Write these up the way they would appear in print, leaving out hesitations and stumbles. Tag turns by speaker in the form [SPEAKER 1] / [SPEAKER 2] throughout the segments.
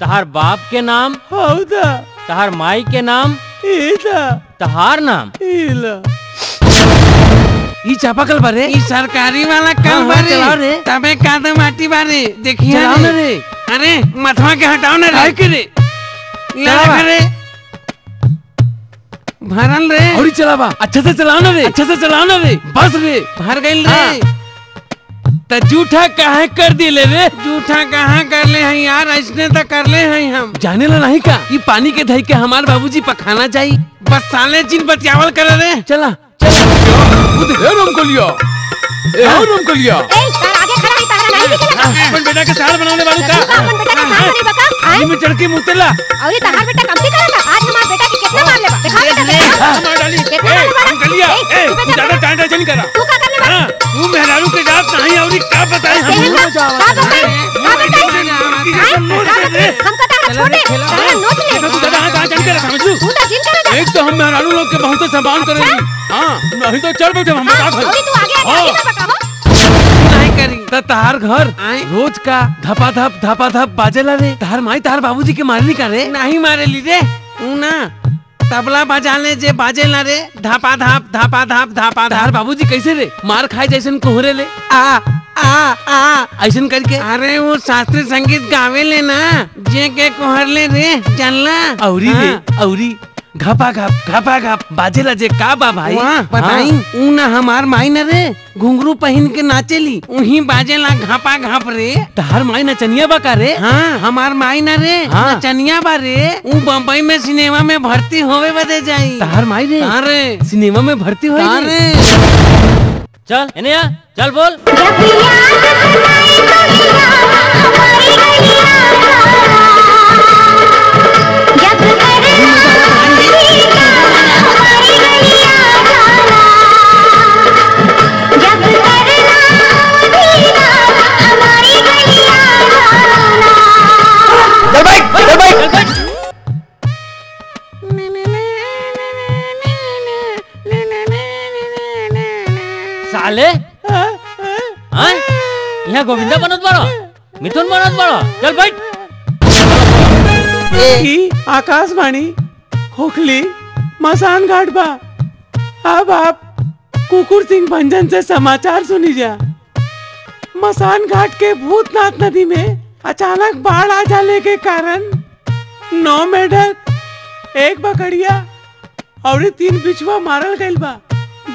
[SPEAKER 1] तहार बाप के नाम
[SPEAKER 2] हौदा,
[SPEAKER 1] तहार माई के नाम
[SPEAKER 2] ईदा,
[SPEAKER 1] तहार नाम
[SPEAKER 2] ईला।
[SPEAKER 3] ई चापाकल बारे,
[SPEAKER 4] ई सरकारी वाला काम
[SPEAKER 3] हाँ,
[SPEAKER 4] बारे।
[SPEAKER 3] चलाओ रे।
[SPEAKER 4] तबे कादम माटी बारे देखिए
[SPEAKER 3] चलाओ ना रे।
[SPEAKER 4] अरे मथवा के हटाओ ना
[SPEAKER 3] काय के रे?
[SPEAKER 4] लगा रे भरल रे
[SPEAKER 3] और चलावा, अच्छे से चलाओ ना रे, अच्छे से चलाओ ना रे, बस रे।
[SPEAKER 4] भर गइल रे।
[SPEAKER 3] त जूठा काहे कर दिले रे?
[SPEAKER 4] जूठा कहाँ कर ले हैं यार, ऐसने तो कर ले हैं हम।
[SPEAKER 3] जाने ला नहीं का, ये पानी के धई के हमार बाबूजी पखाना चाहिए।
[SPEAKER 4] बस साले जिन बतियावल कर रे।
[SPEAKER 3] चला
[SPEAKER 2] खुद है रोम को लिया, रोम को लिया।
[SPEAKER 5] आगे खड़ा है, तारा नहीं दिखेला।
[SPEAKER 3] अपन बेटा के साल बनाने वालू का
[SPEAKER 5] अपन बेटा का साथ नहीं बका।
[SPEAKER 3] पानी में चढ़ के मुतला
[SPEAKER 5] और ये तहार बेटा कमती करता। आज हमार बेटा की कितना मार लेबा, दिखा बेटा।
[SPEAKER 3] मार डाली।
[SPEAKER 5] कितना मार लेबा?
[SPEAKER 3] अंकलिया, तू ज्यादा टांटा चली करा।
[SPEAKER 5] तू का करने वाला?
[SPEAKER 3] तू मेहरारू के जात नहीं और का बताए हम।
[SPEAKER 5] हम का तारा छोटे, तारा नोच ले।
[SPEAKER 3] तू ज्यादा हाथ चल के समझ लू।
[SPEAKER 5] तू तो जिम करे।
[SPEAKER 3] एक तो हम मेहरारू लोग के बहुत संभाल करेंगे। हां, नहीं तो चल बैठे हम बता
[SPEAKER 5] और तू आगे आगे बका हो।
[SPEAKER 4] नहीं करी
[SPEAKER 3] त तहार घर रोज का धपा धप बाजेला रे। तहार माई तहार बाबूजी के मारनी का रे।
[SPEAKER 4] नहीं मारे ली रे। ना तबला बजाले जे बाजे ला रे, धापा धाप
[SPEAKER 3] तहार बाबूजी कैसे रे मार खाए जैसन कोहरे ले
[SPEAKER 4] आ
[SPEAKER 3] ऐसन करके।
[SPEAKER 4] अरे वो शास्त्रीय संगीत गावे ले ना, जे के कोहर ले रे जानला।
[SPEAKER 3] औरी रे औरी घपा घप बाजेला जे का बा भाई।
[SPEAKER 4] वाह बताई ऊ ना हमार माई न रे, घुंघरू पहन के नाचेली, उही बाजेला घापा घाप रे।
[SPEAKER 3] तहार माई नचनिया बा का रे।
[SPEAKER 4] हाँ हमार माई न रे,
[SPEAKER 3] हाँ।
[SPEAKER 4] नचनिया बा रे। ऊ बम्बई में सिनेमा में भर्ती होवे बदे जाई।
[SPEAKER 3] तहार माई रे
[SPEAKER 4] अरे
[SPEAKER 3] सिनेमा में भर्ती हुई रे।
[SPEAKER 4] अरे
[SPEAKER 1] चल इन्हें आ, चल बोल। साले यहाँ गोविंदा बनत बड़ो, मिथुन बनत बड़ो, चल बैठ।
[SPEAKER 2] आकाशवाणी खोखली मसान घाट बा। अब आप कुकुर सिंह भंजन से समाचार सुनी जा। मसान घाट के भूतनाथ नदी में अचानक बाढ़ आ जाने के कारण 9 मेढक, 1 बकरिया और 3 बिछुआ मारल गइल बा,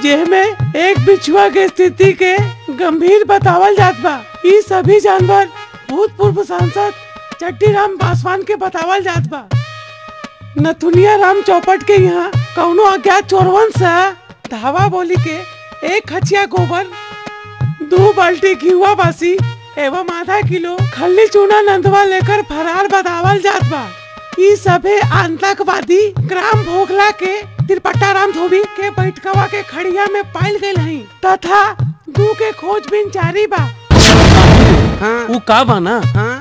[SPEAKER 2] जेमे एक बिछुआ के स्थिति के गंभीर बतावल जात बा। ये सभी जानवर भूतपूर्व सांसद चट्टी राम पासवान के बतावल जात बा। नथुनिया राम चौपट के यहाँ कौनो अज्ञात चोरवन से धावा बोली के 1 खचिया गोबर, 2 बाल्टी घिउआ बासी एवं आधा किलो खल्ली चूना नंदवा लेकर फरार बतावल जात बा। ये सभे आतंकवादी ग्राम भोगला के तिरपट्टा राम धोबी के बैठकवा के खड़िया में पाइल गए हैं तथा 2 के खोजबीन जारी बा।
[SPEAKER 3] उ का बा ना,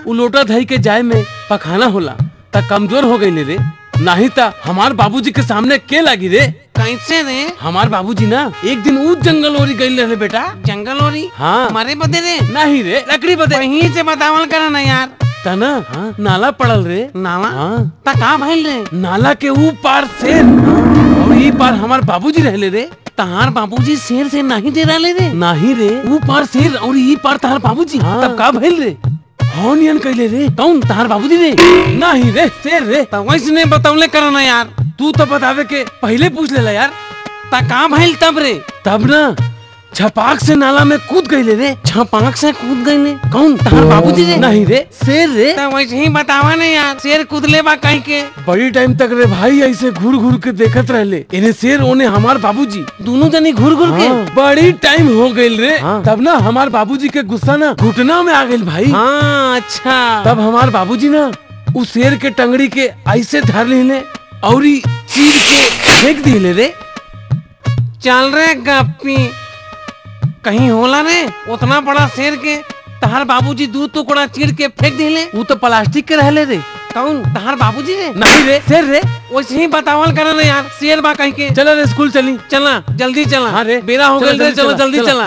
[SPEAKER 3] उ लोटा धई के जाए में पखाना होला त कमजोर हो गई रे। नहीं ता हमार बाबूजी के सामने के लगी रे।
[SPEAKER 4] कैसे रे?
[SPEAKER 3] हमार बाबूजी ना एक दिन ऊ जंगल ओरी गई रहे बेटा।
[SPEAKER 4] जंगल ओरी?
[SPEAKER 3] हाँ
[SPEAKER 4] मारे बदे रे?
[SPEAKER 3] नहीं रे, लकड़ी बदे।
[SPEAKER 4] वहीं से बतावल करा ना यार।
[SPEAKER 3] तना हाँ, नाला पड़ल रे।
[SPEAKER 4] नाला?
[SPEAKER 3] हाँ।
[SPEAKER 4] ता कहाँ भइल रे?
[SPEAKER 3] नाला के ऊ पार शेर और ई पार हमार बाबूजी रहले रे।
[SPEAKER 4] तहार बाबूजी शेर से नहीं दे रहे रे?
[SPEAKER 3] नहीं रे, ऊ पार शेर और ई पार तहार बाबूजी। तब का भइल रे? हॉर्नियन कैले रे। कौन तहार बाबूजी रे? नहीं रे, शेर रे।
[SPEAKER 4] तो वैसने बतौले करो ना यार।
[SPEAKER 3] तू तो बतावे के पहले पूछ लेला यार।
[SPEAKER 4] ता कहाँ भइल तब रे?
[SPEAKER 3] तब ना छपाक से नाला में कूद गई रे।
[SPEAKER 4] छपाक से कूद गई?
[SPEAKER 3] कौन तहार बाबूजी रे? नहीं रे, शेर रे।
[SPEAKER 4] तो वैसे ही बतावा ना यार, शेर कूदले बा कहीं के?
[SPEAKER 3] बड़ी टाइम तक रे भाई ऐसे घूर घूर के देखत रहले, इन्हें शेर ओने हमार बाबूजी, दोनों जने घूर घूर के। बड़ी टाइम हो गई रे। तब ना हमार बाबूजी के गुस्सा ना घुटना में आ गई भाई।
[SPEAKER 4] हाँ अच्छा।
[SPEAKER 3] तब हमार बाबूजी ना उस शेर के टंगड़ी के ऐसे धर लेने और चीर के फेंक दिले रे।
[SPEAKER 4] चल रे गप्पी, कहीं होला रे उतना बड़ा शेर के तहार बाबूजी 2 टुकड़ा चीर के फेंक दिले?
[SPEAKER 3] वो तो प्लास्टिक के रहले रे।
[SPEAKER 4] कौन तहार बाबूजी रे?
[SPEAKER 3] नहीं रे, शेर रे।
[SPEAKER 4] वैसे ही बतावल करे ना यार, शेर बा कहीं के।
[SPEAKER 3] चला रे स्कूल चली।
[SPEAKER 4] चला जल्दी चला।
[SPEAKER 3] हाँ रे,
[SPEAKER 4] बेरा हो गया रे, चलो जल्दी चला।